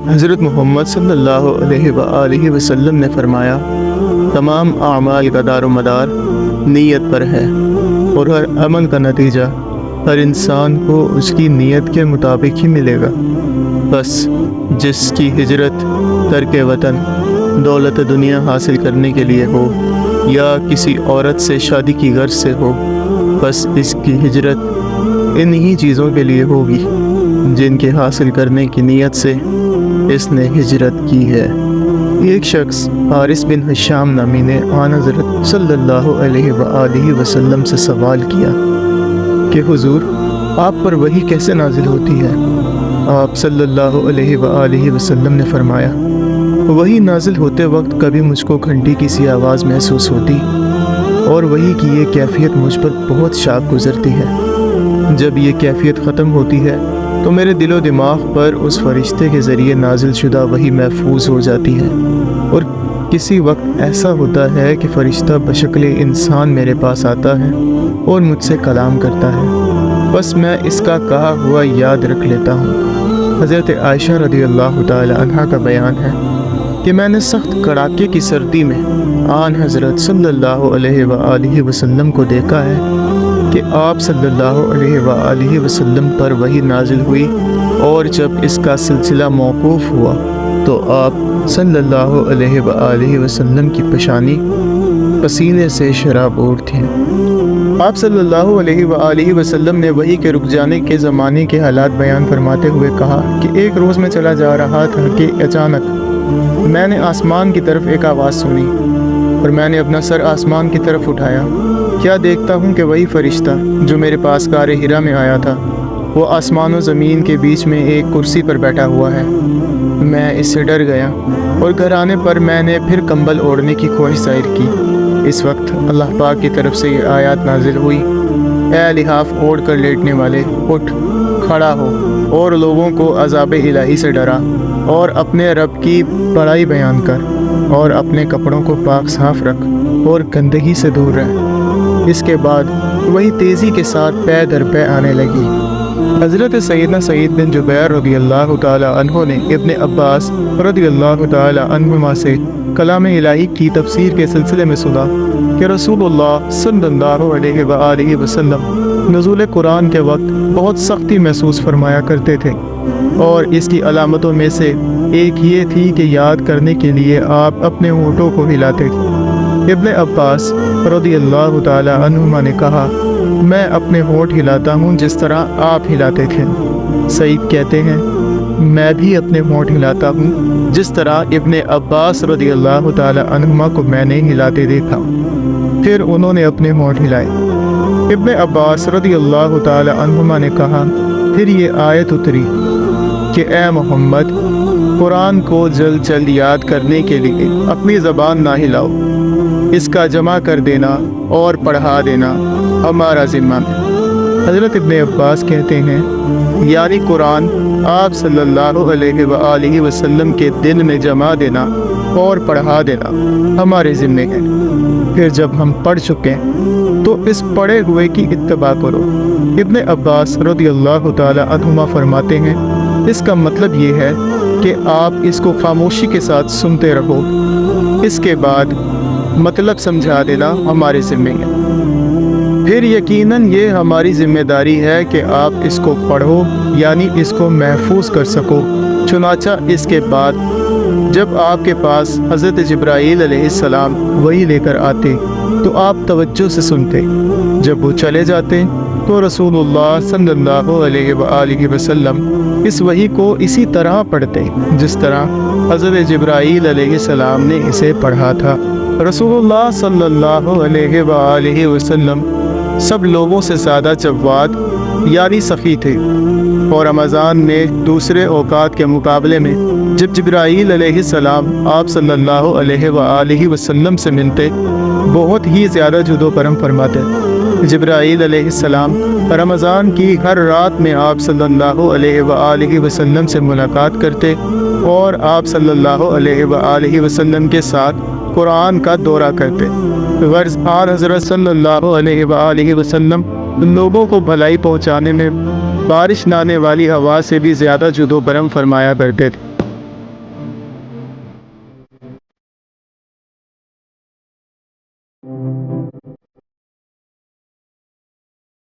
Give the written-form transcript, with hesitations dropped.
حضرت محمد صلی اللہ علیہ وآلہ وسلم نے فرمایا، تمام اعمال کا دار و مدار نیت پر ہے، اور ہر عمل کا نتیجہ ہر انسان کو اس کی نیت کے مطابق ہی ملے گا۔ بس جس کی ہجرت ترک وطن دولت دنیا حاصل کرنے کے لیے ہو یا کسی عورت سے شادی کی غرض سے ہو، بس اس کی ہجرت انہی چیزوں کے لیے ہوگی جن کے حاصل کرنے کی نیت سے اس نے ہجرت کی ہے۔ ایک شخص حارث بن حشام نامی نے آن حضرت صلی اللہ علیہ وآلہ وسلم سے سوال کیا کہ حضور، آپ پر وحی کیسے نازل ہوتی ہے؟ آپ صلی اللہ علیہ وآلہ وسلم نے فرمایا، وحی نازل ہوتے وقت کبھی مجھ کو گھنٹی کی سی آواز محسوس ہوتی اور وحی کی یہ کیفیت مجھ پر بہت شاق گزرتی ہے۔ جب یہ کیفیت ختم ہوتی ہے تو میرے دل و دماغ پر اس فرشتے کے ذریعے نازل شدہ وحی محفوظ ہو جاتی ہے، اور کسی وقت ایسا ہوتا ہے کہ فرشتہ بشکل انسان میرے پاس آتا ہے اور مجھ سے کلام کرتا ہے، بس میں اس کا کہا ہوا یاد رکھ لیتا ہوں۔ حضرت عائشہ رضی اللہ تعالی عنہا کا بیان ہے کہ میں نے سخت کڑاکے کی سردی میں آن حضرت صلی اللہ علیہ وآلہ وسلم کو دیکھا ہے کہ آپ صلی اللہ علیہ وآلہ وسلم پر وحی نازل ہوئی، اور جب اس کا سلسلہ موقوف ہوا تو آپ صلی اللہ علیہ وآلہ وسلم کی پیشانی پسینے سے شرابور تھی۔ آپ صلی اللہ علیہ وآلہ وسلم نے وحی کے رک جانے کے زمانے کے حالات بیان فرماتے ہوئے کہا کہ ایک روز میں چلا جا رہا تھا کہ اچانک میں نے آسمان کی طرف ایک آواز سنی، اور میں نے اپنا سر آسمان کی طرف اٹھایا، کیا دیکھتا ہوں کہ وہی فرشتہ جو میرے پاس غار حرا میں آیا تھا وہ آسمان و زمین کے بیچ میں ایک کرسی پر بیٹھا ہوا ہے۔ میں اس سے ڈر گیا اور گھر آنے پر میں نے پھر کمبل اوڑھنے کی خواہش ظاہر کی۔ اس وقت اللہ پاک کی طرف سے یہ آیات نازل ہوئی، اے لحاف اوڑھ کر لیٹنے والے، اٹھ کھڑا ہو اور لوگوں کو عذاب الہی سے ڈرا، اور اپنے رب کی بڑائی بیان کر، اور اپنے کپڑوں کو پاک صاف رکھ اور گندگی سے دور رہ۔ اس کے بعد وہی تیزی کے ساتھ پے در پے آنے لگی۔ حضرت سیدنا سعید بن جبیر رضی اللہ تعالی عنہ نے ابن عباس رضی اللہ تعالی عنہما سے کلام الہی کی تفسیر کے سلسلے میں سنا کہ رسول اللہ صلی اللہ علیہ وآلہ وسلم نزول قرآن کے وقت بہت سختی محسوس فرمایا کرتے تھے، اور اس کی علامتوں میں سے ایک یہ تھی کہ یاد کرنے کے لیے آپ اپنے ہونٹوں کو ہلاتے تھے۔ ابن عباس رضی اللہ تعالی عنہما نے کہا، میں اپنے ہونٹ ہلاتا ہوں جس طرح آپ ہلاتے تھے۔ سعید کہتے ہیں، میں بھی اپنے ہونٹ ہلاتا ہوں جس طرح ابن عباس رضی اللہ تعالی عنہما کو میں نے ہلاتے دیکھا۔ پھر انہوں نے اپنے ہونٹ ہلائے۔ ابن عباس رضی اللہ تعالی عنہما نے کہا، پھر یہ آیت اتری کہ اے محمد، قرآن کو جلد جلد یاد کرنے کے لیے اپنی زبان نہ ہلاؤ، اس کا جمع کر دینا اور پڑھا دینا ہمارا ذمہ ہے۔ حضرت ابن عباس کہتے ہیں، یعنی قرآن آپ صلی اللہ علیہ وآلہ وسلم کے دل میں جمع دینا اور پڑھا دینا ہمارے ذمہ ہے۔ پھر جب ہم پڑھ چکے تو اس پڑھے ہوئے کی اتباع کرو۔ ابن عباس رضی اللہ تعالی عنہما فرماتے ہیں، اس کا مطلب یہ ہے کہ آپ اس کو خاموشی کے ساتھ سنتے رہو، اس کے بعد مطلب سمجھا دینا ہمارے ذمہ ہے۔ پھر یقیناً یہ ہماری ذمہ داری ہے کہ آپ اس کو پڑھو، یعنی اس کو محفوظ کر سکو۔ چنانچہ اس کے بعد جب آپ کے پاس حضرت جبرائیل علیہ السلام وحی لے کر آتے تو آپ توجہ سے سنتے، جب وہ چلے جاتے تو رسول اللہ صلی اللہ علیہ وآلہ وسلم اس وحی کو اسی طرح پڑھتے جس طرح حضرت جبرائیل علیہ السلام نے اسے پڑھا تھا۔ رسول اللہ صلی اللہ علیہ وآلہ وسلم سب لوگوں سے زیادہ جواد یعنی سخی تھے، اور رمضان میں دوسرے اوقات کے مقابلے میں جب جبرائیل علیہ السلام آپ صلی اللہ علیہ وآلہ وسلم سے ملتے بہت ہی زیادہ جود و کرم فرماتے۔ جبرائیل علیہ السلام رمضان کی ہر رات میں آپ صلی اللہ علیہ وآلہ وسلم سے ملاقات کرتے اور آپ صلی اللہ علیہ وآلہ وسلم کے ساتھ قرآن کا دورہ کرتے۔ غرض آن حضرت صلی اللہ علیہ وآلہ وسلم لوگوں کو بھلائی پہنچانے میں بارش نہ آنے والی ہوا سے بھی زیادہ جود و کرم فرمایا کرتے تھے۔